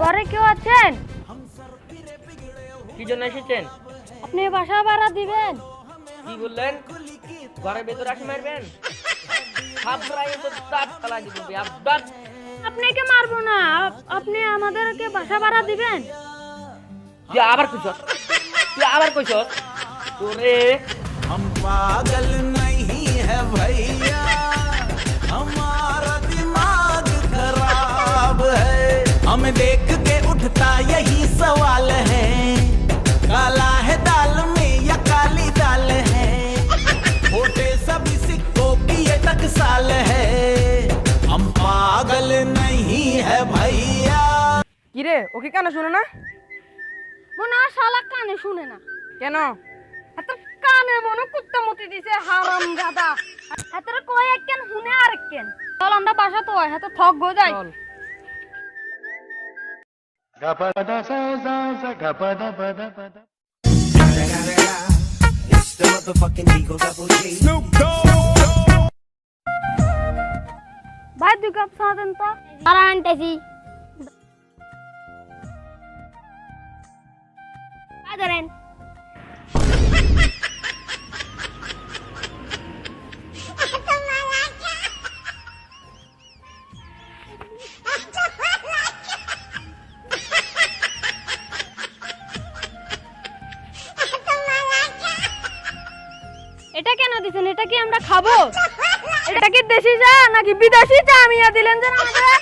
ঘরে কেউ আছেন? কি জন্য এসেছেন? আপনি বাসা ভাড়া দিবেন? কি বললেন? ঘরের ভেতরে আসি মারবেন? হাবরাই তো দাঁত ফালা দিব আব্বাত। আপনাকে মারবো না, আপনি আমাদেরকে বাসা ভাড়া দিবেন? তুই আবার কইছস? তোরে हम पागल नहीं है भैया हमारा दिमाग खराब है हमें देख के उठता यही सवाल है काला है दाल में या काली दाल है छोटे सभी सिक्कों की ये टकसाल है हम पागल नहीं है भैया। কি রে ও কি কানে শুনে না? মনে হয় শালা কানে শুনে না। কেন? এত কানে মনে কুত্তা মতি দিছে হারামজাদা। এতরে কই এককেন হুনে আরেককেন। চল আমরা বাসা তো হয় হাতে ঠক গো যাই। চল। It's the motherfucking Eagle Double G. ভাই দুই কাপ চা দেন তো। আর আনতেছি। ধরেন। এটা কেন দিছেন? এটা কি আমরা খাবো? এটা কি দেশি চা নাকি বিদেশি চা মিয়া দিলেন যে আমাদের?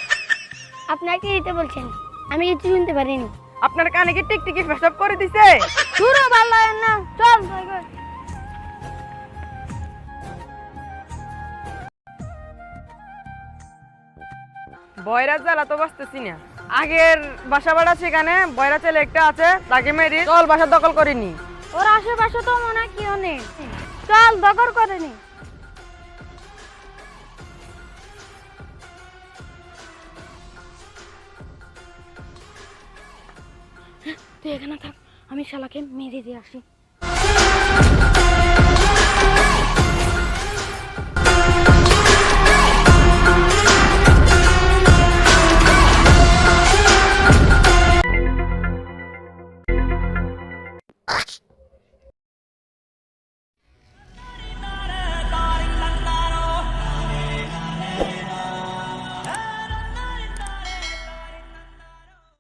আপনাকে দিতে বলছেন, আমি কিছু শুনতে পারিনি। আপনার কানে কি টিকটিকি পেশাব করে দিছে? পুরো ভালো লাগে না, চল যাই গো। বয়রা জ্বালা তো বাঁচতেছি না। আগের বাসা ভাড়া সেখানে বয়রা ছেলে একটা আছে, তাকে মেরে চল বাসা দখল করিনি। ওর আশেপাশে তো মনে হয় কেউ নেই, চল দখল করে নি। তুই এখানে থাক, আমি শালাকে মেরে দিয়ে আসি।